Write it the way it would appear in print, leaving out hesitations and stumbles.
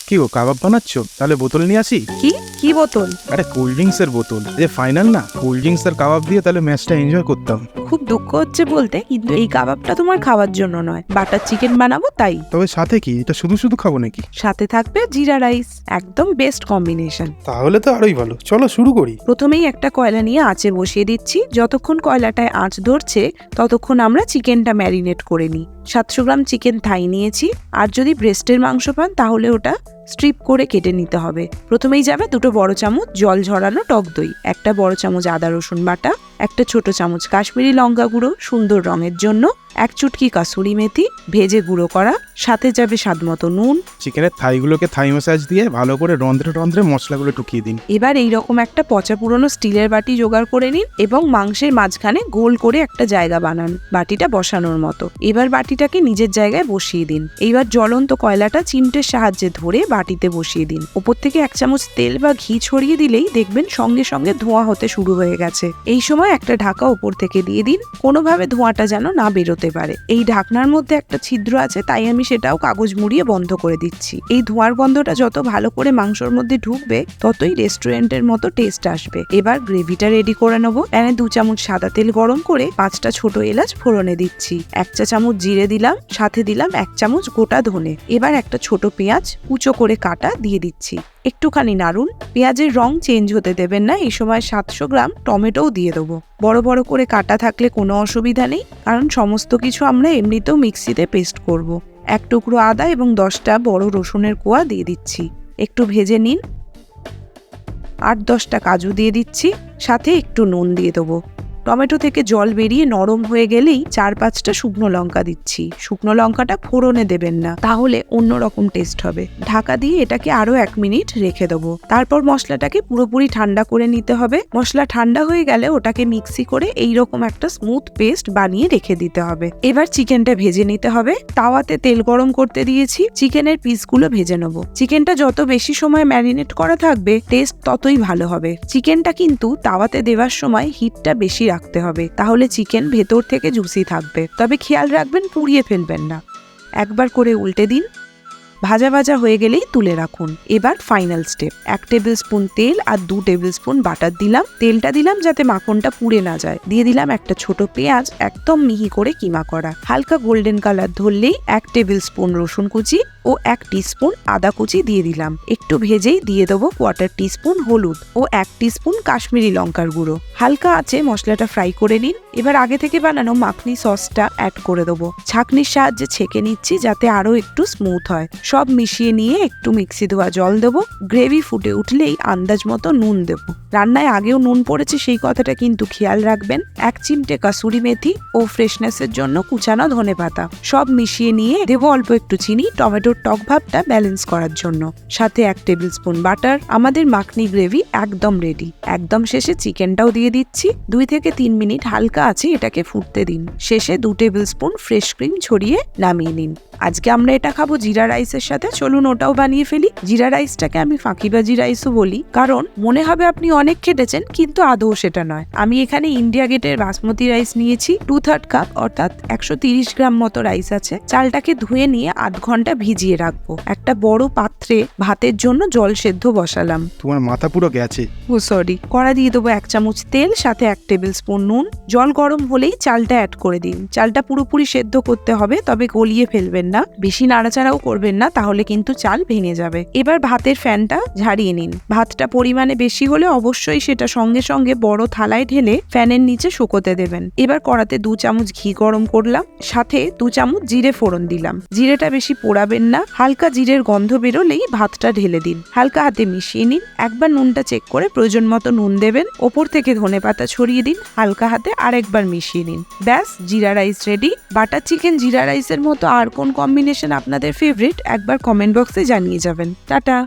কি গো, কাবাব বানাচ্ছ? তাহলে বোতল নিয়ে আসি। কি বোতল? আরে কোল্ড ড্রিঙ্কস এর বোতল। যে ফাইনাল না, কোল্ড ড্রিঙ্কস আর কাবাব দিয়ে তাহলে ম্যাচটা এনজয় করতাম। খুব দুঃখ হচ্ছে বলতে, কিন্তু এই কাবাবটা তোমার খাওয়ার জন্য নয়, বাটার চিকেন বানাবো তাই। তবে সাথে কি, এটা শুধু শুধু খাবো নাকি? সাথে থাকবে জিরা রাইস, একদম বেস্ট কম্বিনেশন। তাহলে তো আরোই ভালো, চলো শুরু করি। প্রথমেই একটা কয়লা নিয়ে আঁচে বসিয়ে দিচ্ছি। যতক্ষণ কয়লাটায় আঁচ ধরছে ততক্ষণ আমরা চিকেনটা ম্যারিনেট করে নিই। 700 গ্রাম চিকেন থাই নিয়েছি। আর যদি ব্রেস্টের মাংস পান তাহলে ওটা স্ট্রিপ করে কেটে নিতে হবে। প্রথমেই যাবে 2 বড় চামচ জল ঝরানো টক দই, 1 বড় চামচ আদা রসুন বাটা, 1 ছোট চামচ কাশ্মীরি লঙ্কা গুঁড়ো সুন্দর রঙের জন্য, 1 চুটকি কাসুরি মেথি ভেজে গুঁড়ো করা, সাথে যাবে স্বাদ মতো নুন। চিকেনের থাইগুলোকে থাই ম্যাসাজ দিয়ে ভালো করে রন্ধ্রে রন্ধ্রে মশলাগুলো টুকিয়ে দিন। এবার এইরকম একটা পচা পুরনো স্টিলের বাটি জোগাড় করে নিন এবং মাংসের মাঝখানে গোল করে একটা জায়গা বানান, বাটিটা বসানোর মতো। এবার বাটিটাকে নিজের জায়গায় বসিয়ে দিন। এইবার জ্বলন্ত কয়লাটা চিমটের সাহায্যে ধরে বাটিতে বসিয়ে দিন। ওপর থেকে 1 চামচ তেল বা ঘি ছড়িয়ে দিলেই দেখবেন সঙ্গে সঙ্গে ধোঁয়া হতে শুরু হয়ে গেছে। এই সময় একটা ঢাকা ওপর থেকে দিয়ে দিন, কোনোভাবে ধোঁয়াটা যেন না বেরোতে পারে। এই ঢাকনার মধ্যে একটা ছিদ্র আছে, তাই আমি সেটাও কাগজ মুড়িয়ে বন্ধ করে দিচ্ছি। এই ধোঁয়ার গন্ধটা যত ভালো করে মাংসের মধ্যে ঢুকবে ততই রেস্টুরেন্টের মতো টেস্ট আসবে। এবার গ্রেভিটা রেডি করে নেবো। প্যানে 2 চামচ সাদা তেল গরম করে 5টা ছোট এলাচ ফোড়নে দিচ্ছি। 1 চা চামচ জিরে দিলাম, সাথে দিলাম 1 চামচ গোটা ধনে। এবার একটা ছোট পেঁয়াজ কুচো করে কাটা দিয়ে দিচ্ছি। একটুখানি নাড়ুন। পেঁয়াজের রং চেঞ্জ হতে দেবেন না। এই সময় 700 গ্রাম টমেটোও দিয়ে দেবো। বড় বড় করে কাটা থাকলে কোনো অসুবিধা নেই, কারণ সমস্ত কিছু আমরা এমনিতেও মিক্সিতে পেস্ট করব। 1 টুকরো আদা এবং 10টা বড় রসুনের কোয়া দিয়ে দিচ্ছি। একটু ভেজে নিন। 8-10টা কাজু দিয়ে দিচ্ছি, সাথে একটু নুন দিয়ে দেবো। টমেটো থেকে জল বেরিয়ে নরম হয়ে গেলেই 4-5টা শুকনো লঙ্কা দিচ্ছি। শুকনো লঙ্কাটা ফোড়নে দেবেন না, তাহলে অন্যরকম টেস্ট হবে। ঢাকা দিয়ে এটাকে আরো 1 মিনিট রেখে দেবো। তারপর মশলাটাকে পুরোপুরি ঠান্ডা করে নিতে হবে। মশলা ঠান্ডা হয়ে গেলে ওটাকে মিক্সি করে এইরকম একটা স্মুথ পেস্ট বানিয়ে রেখে দিতে হবে। এবার চিকেনটা ভেজে নিতে হবে। তাওয়াতে তেল গরম করতে দিয়েছি, চিকেনের পিসগুলো ভেজে নেবো। চিকেনটা যত বেশি সময় ম্যারিনেট করা থাকবে টেস্ট ততই ভালো হবে। চিকেনটা কিন্তু তাওয়াতে দেওয়ার সময় হিটটা বেশি রাখতে হবে, তাহলে চিকেন ভেতর থেকে জুসি থাকবে। তবে খেয়াল রাখবেন পুড়িয়ে ফেলবেন না। একবার করে উল্টে দিন। ভাজা ভাজা হয়ে গেলেই তুলে রাখুন। এবার ফাইনাল স্টেপ, 1 টেবিল স্পুন তেল আর 2 টেবিল স্পুন বাটার দিলাম। তেলটা দিলাম যাতে মাখনটা পুড়ে না যায়। দিয়ে দিলাম একটা ছোট পেঁয়াজ একদম মিহি করে কিমা করা। হালকা গোল্ডেন কালার ধরলেই 1 টেবিল স্পুন রসুন কুচি ও 1 টিস্পুন আদা কুচি দিয়ে দিলাম। একটু ভেজেই দিয়ে দেবো 1/4 টিস্পুন হলুদ ও 1 টিস্পুন কাশ্মীরি লঙ্কার গুঁড়ো। হালকা আঁচে মশলাটা ফ্রাই করে নিন। এবার আগে থেকে বানানো মাখনি সসটা অ্যাড করে দেবো। ছাঁকনির সাহায্যে ছেঁকে নিচ্ছি যাতে আরো একটু স্মুথ হয়। সব মিশিয়ে নিয়ে একটু মিক্সি ধোয়া জল দেবো। গ্রেভি ফুটে উঠলেই আন্দাজ মতো নুন দেবো। রান্নায় আগেও নুন পড়েছে সেই কথাটা কিন্তু খেয়াল রাখবেন। 1 চিমটে কাসুরি মেথি ও ফ্রেশনেসের জন্য কুচানো ধনেপাতা। সব মিশিয়ে নিয়ে দেবো অল্প একটু চিনি, টমেটোর টক ভাবটা ব্যালেন্স করার জন্য। সাথে 1 টেবিল স্পুন বাটার। আমাদের মাখনি গ্রেভি একদম রেডি। একদম শেষে চিকেনটাও দিয়ে দিচ্ছি। 2 থেকে 3 মিনিট হালকা আছে এটাকে ফুটতে দিন। শেষে 2 টেবিল স্পুন ফ্রেশ ক্রিম ছড়িয়ে নামিয়ে নিন। আজকে আমরা এটা খাবো জিরা রাইসের সাথে। চলুন ওটাও বানিয়ে ফেলি। জিরা রাইসটাকে আমি ফাঁকিবাজি রাইসও বলি, কারণ মনে হবে আপনি অনেক খেটেছেন, কিন্তু আদৌ সেটা নয়। আমি এখানে ইন্ডিয়া গেটের বাসমতি রাইস নিয়েছি। 2/3 কাপ অর্থাৎ 130 গ্রাম মতো রাইস আছে। চালটাকে ধুয়ে নিয়ে 8 ঘন্টা ভিজিয়ে রাখবো। একটা বড় পাত্রে ভাতের জন্য জল সেদ্ধ বসালাম। তোমার মাথা পুরো গেছে। ও সরি। কড়া দিয়ে দেবো 1 চামচ তেল, সাথে 1 টেবিল স্পুন নুন। জল গরম হলেই চালটা অ্যাড করে দিন। চালটা পুরোপুরি সেদ্ধ করতে হবে, তবে গলিয়ে ফেলবেন না। বেশি নাড়াচাড়াও করবেন না, তাহলে কিন্তু চাল ভেঙে যাবে। এবার ভাতের ফ্যানটা ঝাড়িয়ে নিন। ভাতটা পরিমাণে বেশি হলে অবশ্যই সেটা সঙ্গে সঙ্গে বড় থালায় ঢেলে ফ্যানের নিচে শুকোতে দেবেন। এবার কড়াতে 2 চামচ ঘি গরম করলাম, সাথে 2 চামচ জিরে ফোড়ন দিলাম। জিরেটা বেশি পোড়াবেন না, হালকা জিরের গন্ধ বেরোলেই ভাতটা ঢেলে দিন। হালকা হাতে মিশিয়ে নিন। একবার নুনটা চেক করে প্রয়োজন মতো নুন দেবেন। ওপর থেকে ধনেপাতা ছড়িয়ে দিন। হালকা হাতে আরেকবার মিশিয়ে নিন। ব্যাস, জিরা রাইস রেডি। বাটার চিকেন জিরা রাইসের মতো আর কোন কম্বিনেশন আপনাদের ফেভারিট একবার কমেন্ট বক্সে জানিয়ে যাবেন। টাটা।